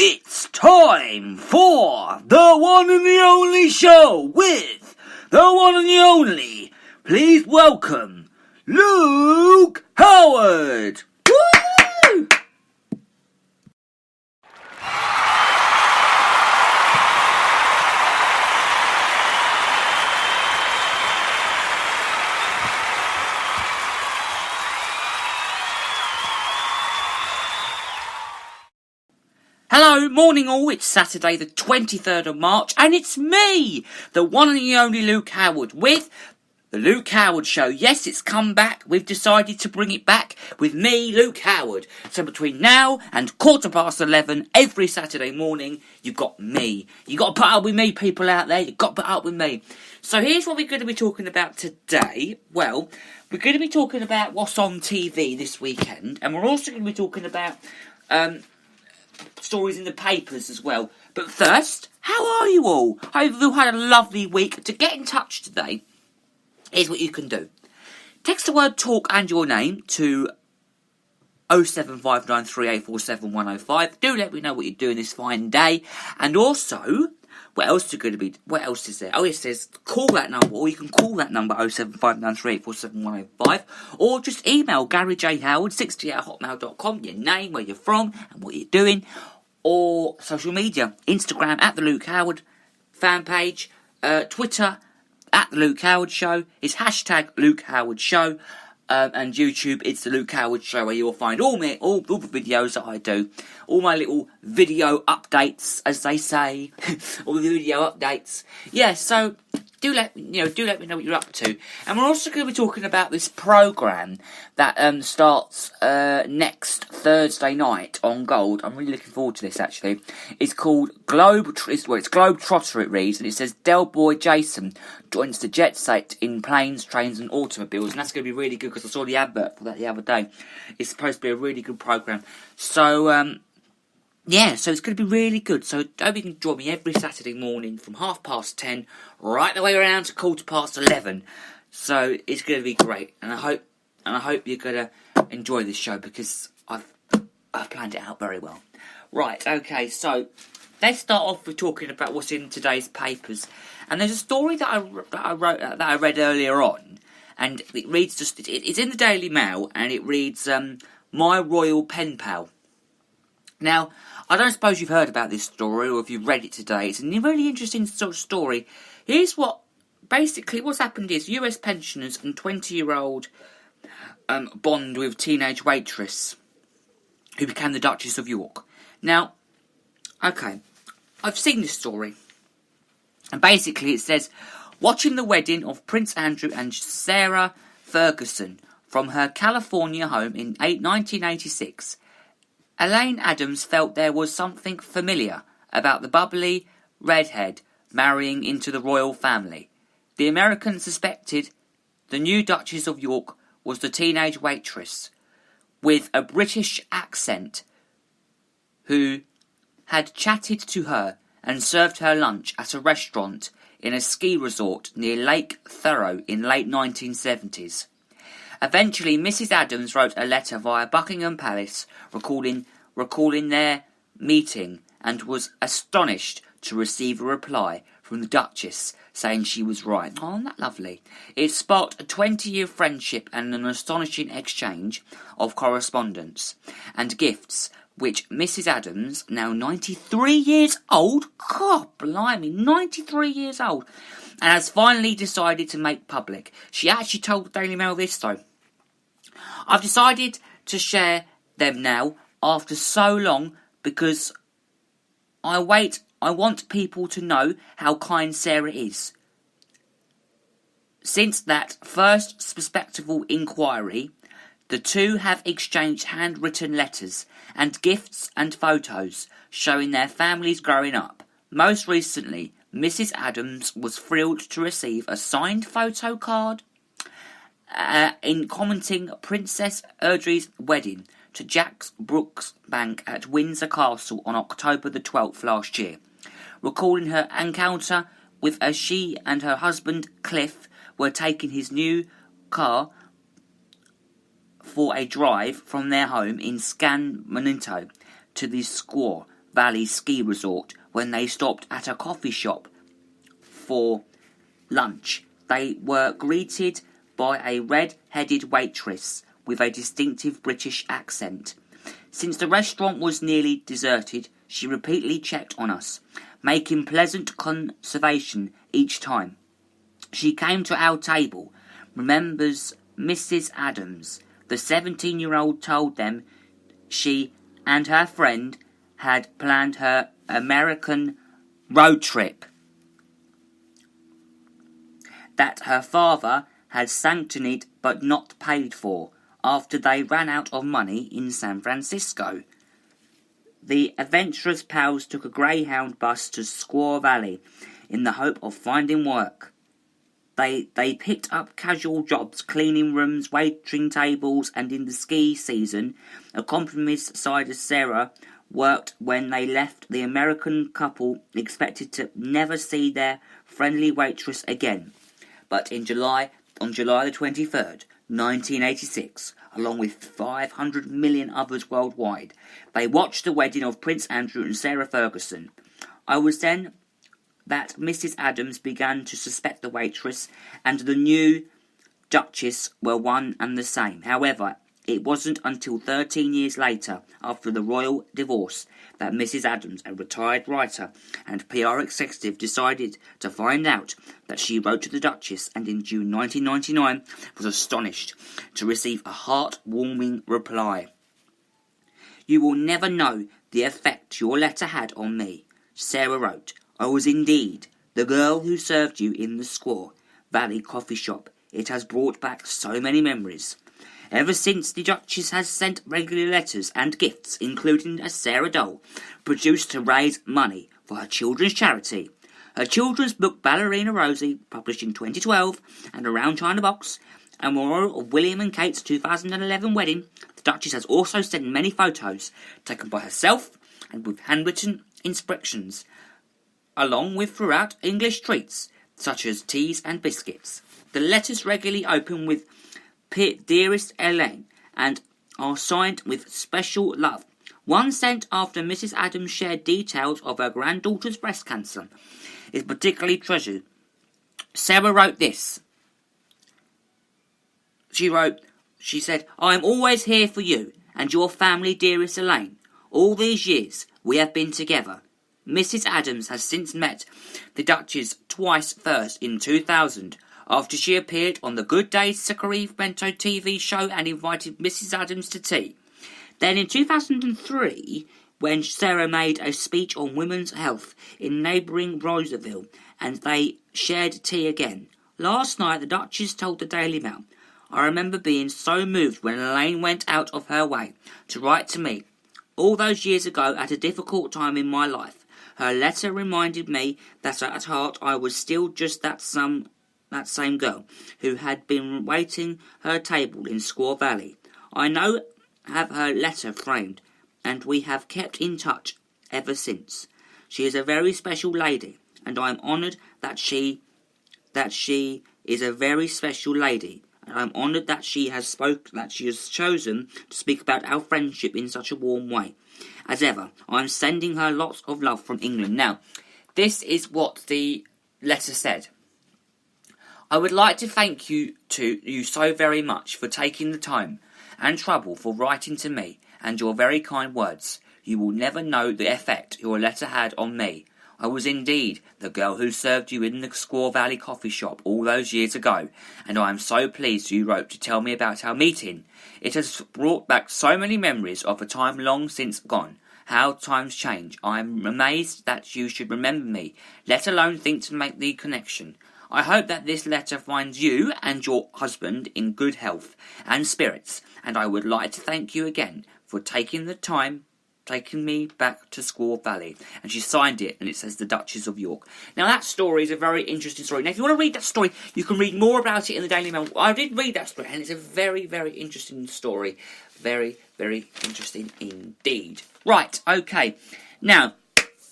It's time for the one and the only show with the one and the only. Please welcome Luke Howard. Woo! Hello, morning all, it's Saturday the 23rd of March and it's me, the one and the only Luke Howard with the Luke Howard Show. Yes, it's come back, we've decided to bring it back with me, Luke Howard. So between now and 11:15 every Saturday morning, you've got me. You've got to put up with me, people out there, you've got to put up with me. So here's what we're going to be talking about today. Well, we're going to be talking about what's on TV this weekend, and we're also going to be talking about stories in the papers as well. But first, how are you all? I hope you've had a lovely week. To get in touch today, here's what you can do. Text the word talk and your name to 07593847105. Do let me know what you're doing this fine day. And also, what else is there? Oh, it says call that number, or you can call that number 07593847105, or just email GaryJHoward60@hotmail.com, your name, where you're from, and what you're doing, or social media, Instagram at the Luke Howard fan page, Twitter at the Luke Howard Show, it's hashtag Luke Howard Show, and YouTube, it's the Luke Howard Show, where you'll find all the videos that I do, all my little video updates, as they say, all the video updates. Yeah, so do let me know what you're up to. And we're also going to be talking about this programme that starts next Thursday night on Gold. I'm really looking forward to this, actually. It's called it's Globetrotter, it reads, and it says Del Boy Jason joins the jet set in planes, trains and automobiles, and that's going to be really good because I saw the advert for that the other day. It's supposed to be a really good programme. So, so it's going to be really good. So I hope you can join me every Saturday morning from 10:30 right the way around to 11:15. So it's going to be great, and I hope you're going to enjoy this show because I've planned it out very well. Right, okay, so let's start off with talking about what's in today's papers. And there's a story that I read earlier on, and it reads it's in the Daily Mail, and it reads My Royal Pen Pal. Now, I don't suppose you've heard about this story, or if you've read it today. It's a really interesting sort of story. Here's what's happened is US pensioners and 20-year-old bond with teenage waitress who became the Duchess of York. Now, okay, I've seen this story. And basically it says, watching the wedding of Prince Andrew and Sarah Ferguson from her California home in 1986, Elaine Adams felt there was something familiar about the bubbly redhead marrying into the royal family. The American suspected the new Duchess of York was the teenage waitress with a British accent who had chatted to her and served her lunch at a restaurant in a ski resort near Lake Thurrow in late 1970s. Eventually, Mrs. Adams wrote a letter via Buckingham Palace recalling their meeting and was astonished to receive a reply from the Duchess saying she was right. Oh, isn't that lovely? It sparked a 20-year friendship and an astonishing exchange of correspondence and gifts, which Mrs. Adams, now 93 years old, God blimey, 93 years old, and has finally decided to make public. She actually told the Daily Mail this, though. I've decided to share them now after so long because I want people to know how kind Sarah is. Since that first respectable inquiry, the two have exchanged handwritten letters and gifts and photos showing their families growing up. Most recently, Mrs. Adams was thrilled to receive a signed photo card in commenting Princess Audrey's wedding to Jack Brooksbank at Windsor Castle on October the 12th last year, recalling her encounter with as she and her husband Cliff were taking his new car for a drive from their home in Scanmanito to the square Valley ski resort when they stopped at a coffee shop for lunch. They were greeted by a red-headed waitress with a distinctive British accent. Since the restaurant was nearly deserted, she repeatedly checked on us, making pleasant conversation each time. She came to our table, remembers Mrs. Adams. The 17-year-old told them she and her friend had planned her American road trip, that her father had sanctioned but not paid for after they ran out of money in San Francisco. The adventurous pals took a Greyhound bus to Squaw Valley in the hope of finding work. They picked up casual jobs, cleaning rooms, waiting tables, and in the ski season, a compromise side of Sarah worked when they left. The American couple expected to never see their friendly waitress again. But on July the 23rd, 1986, along with 500 million others worldwide, they watched the wedding of Prince Andrew and Sarah Ferguson. I was then that Mrs. Adams began to suspect the waitress and the new Duchess were one and the same. However, it wasn't until 13 years later, after the royal divorce, that Mrs. Adams, a retired writer and PR executive, decided to find out that she wrote to the Duchess, and in June 1999 was astonished to receive a heart-warming reply. "You will never know the effect your letter had on me," Sarah wrote. "I was indeed the girl who served you in the Squaw Valley coffee shop. It has brought back so many memories. Ever since, the Duchess has sent regular letters and gifts, including a Sarah doll, produced to raise money for her children's charity. Her children's book, Ballerina Rosie, published in 2012, and a round china box, a memorial of William and Kate's 2011 wedding. The Duchess has also sent many photos, taken by herself and with handwritten instructions, along with throughout English treats, such as teas and biscuits. The letters regularly open with Dearest Elaine and are signed with special love. One sent after Mrs. Adams shared details of her granddaughter's breast cancer is particularly treasured. Sarah wrote this. She said, "I am always here for you and your family, dearest Elaine. All these years we have been together." Mrs. Adams has since met the Duchess twice, first in 2000, after she appeared on the Good Day Sacramento TV show and invited Mrs. Adams to tea. Then in 2003, when Sarah made a speech on women's health in neighbouring Roseville, and they shared tea again. Last night, the Duchess told the Daily Mail, "I remember being so moved when Elaine went out of her way to write to me all those years ago at a difficult time in my life. Her letter reminded me that at heart I was still just that same girl who had been waiting her table in Squaw Valley. I now have her letter framed, and we have kept in touch ever since. She is a very special lady, and I am honoured that she is a very special lady, and I am honoured that she has chosen to speak about our friendship in such a warm way. As ever, I am sending her lots of love from England." Now, this is what the letter said. "I would like to thank you so very much for taking the time and trouble for writing to me and your very kind words. You will never know the effect your letter had on me. I was indeed the girl who served you in the Squaw Valley coffee shop all those years ago, and I am so pleased you wrote to tell me about our meeting. It has brought back so many memories of a time long since gone. How times change. I am amazed that you should remember me, let alone think to make the connection. I hope that this letter finds you and your husband in good health and spirits, and I would like to thank you again for taking the time, taking me back to Squaw Valley." And she signed it, and it says the Duchess of York. Now, that story is a very interesting story. Now, if you want to read that story, you can read more about it in the Daily Mail. I did read that story, and it's a very, very interesting story. Very, very interesting indeed. Right, okay. Now,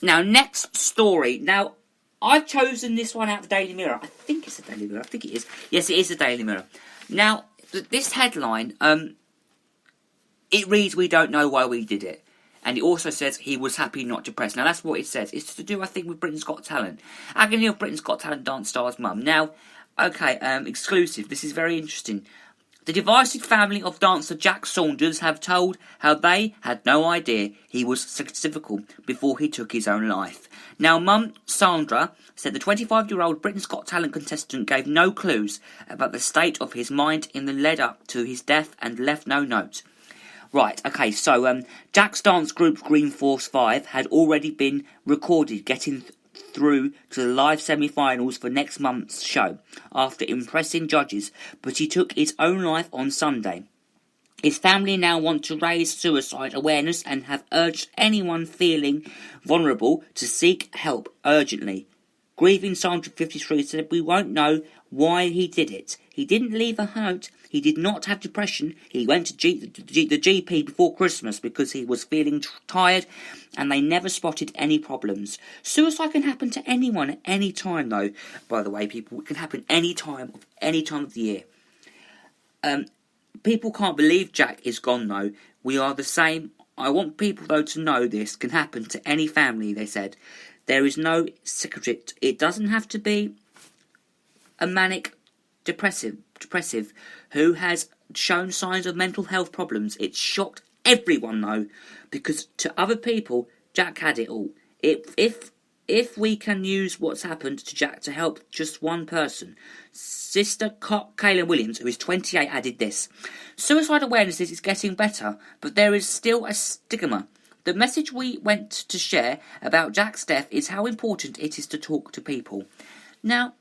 next story. Now, I've chosen this one out of the Daily Mirror. I think it's the Daily Mirror. I think it is. Yes, it is the Daily Mirror. Now, this headline, it reads, "We don't know why we did it." And he also says he was happy, not depressed. Now, that's what it says. It's to do, I think, with Britain's Got Talent. Agony of Britain's Got Talent dance star's mum. Now, okay, exclusive. This is very interesting. The divisive family of dancer Jack Saunders have told how they had no idea he was certificable before he took his own life. Now, mum Sandra said the 25-year-old Britain's Got Talent contestant gave no clues about the state of his mind in the lead up to his death and left no note. Right, okay, so Jack's dance group Green Force 5 had already been recorded getting through to the live semi-finals for next month's show after impressing judges, but he took his own life on Sunday. His family now want to raise suicide awareness and have urged anyone feeling vulnerable to seek help urgently. Grieving Sandra 53 said, "We won't know why he did it. He didn't leave a note. He did not have depression. He went to the GP before Christmas because he was feeling tired, and they never spotted any problems." Suicide can happen to anyone at any time, though. By the way, people, it can happen any time of the year. People can't believe Jack is gone, though. We are the same. I want people, though, to know this can happen to any family, they said. There is no secret. It doesn't have to be a manic depressive who has shown signs of mental health problems. It shocked everyone, though, because to other people, Jack had it all. If we can use what's happened to Jack to help just one person. Sister Kaylin Williams, who is 28, added this. Suicide awareness is getting better, but there is still a stigma. The message we went to share about Jack's death is how important it is to talk to people. Now,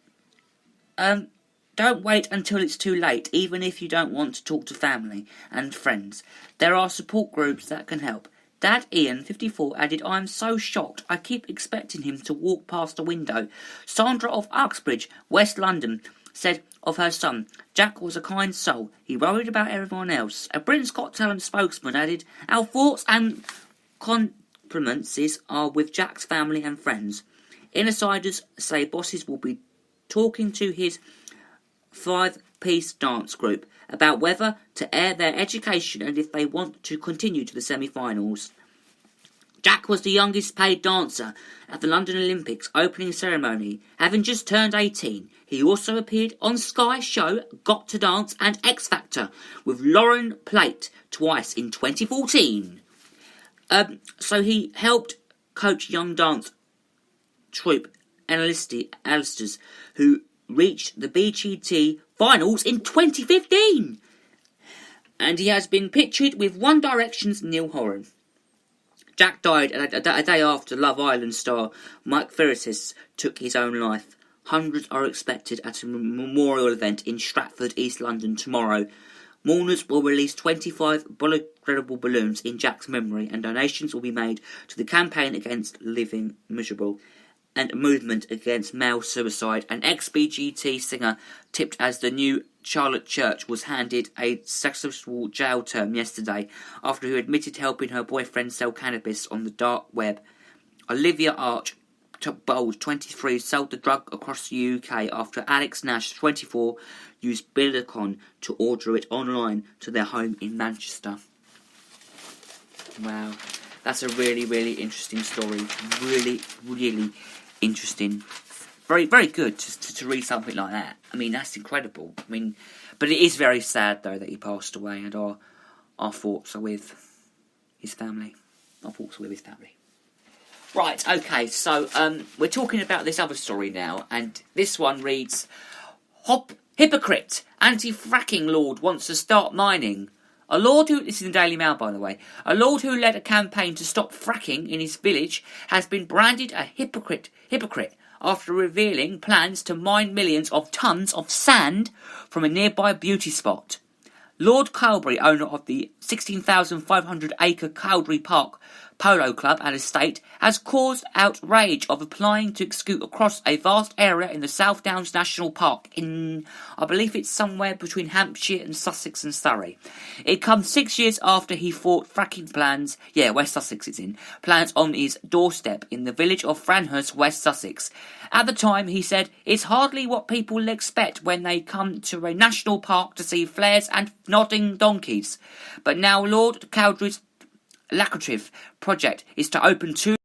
don't wait until it's too late, even if you don't want to talk to family and friends. There are support groups that can help. Dad Ian, 54, added, "I'm so shocked. I keep expecting him to walk past the window." Sandra of Uxbridge, West London, said of her son, "Jack was a kind soul. He worried about everyone else." A Britain's Got Talent spokesman added, "Our thoughts and compliments are with Jack's family and friends. Insiders say bosses will be talking to his 5-piece dance group about whether to air their education and if they want to continue to the semi-finals." Jack was the youngest paid dancer at the London Olympics opening ceremony, having just turned 18. He also appeared on Sky's show Got to Dance and X Factor with Lauren Plate twice in 2014. So he helped coach young dance troupe Alisters, who reached the BGT finals in 2015. And he has been pictured with One Direction's Neil Horan. Jack died a day after Love Island star Mike Ferris took his own life. Hundreds are expected at a memorial event in Stratford, East London tomorrow. Mourners will release 25 biodegradable balloons in Jack's memory, and donations will be made to the campaign against living miserable and a movement against male suicide. An ex-BGT singer, tipped as the new Charlotte Church, was handed a successful jail term yesterday after he admitted helping her boyfriend sell cannabis on the dark web. Olivia Archbold, 23, sold the drug across the UK after Alex Nash, 24, used Billicon to order it online to their home in Manchester. Wow, that's a really, really interesting story. Really, really interesting. Very, very good to read something like that. I mean, that's incredible. I mean, but it is very sad, though, that he passed away, and our thoughts are with his family. Our thoughts are with his family. Right, okay, so we're talking about this other story now, and this one reads, Hypocrite, anti-fracking lord wants to start mining. A lord who, this is in the Daily Mail by the way, a lord who led a campaign to stop fracking in his village has been branded a hypocrite after revealing plans to mine millions of tonnes of sand from a nearby beauty spot. Lord Cowlbury, owner of the 16,500-acre Cowlbury Park Polo Club and estate, has caused outrage of applying to scoot across a vast area in the South Downs National Park in, I believe it's somewhere between Hampshire and Sussex and Surrey. It comes 6 years after he fought fracking plans, West Sussex it's in, plans on his doorstep in the village of Franhurst, West Sussex. At the time, he said, it's hardly what people expect when they come to a national park to see flares and nodding donkeys. But now Lord Cowlbury's Lakotiv project is to open 2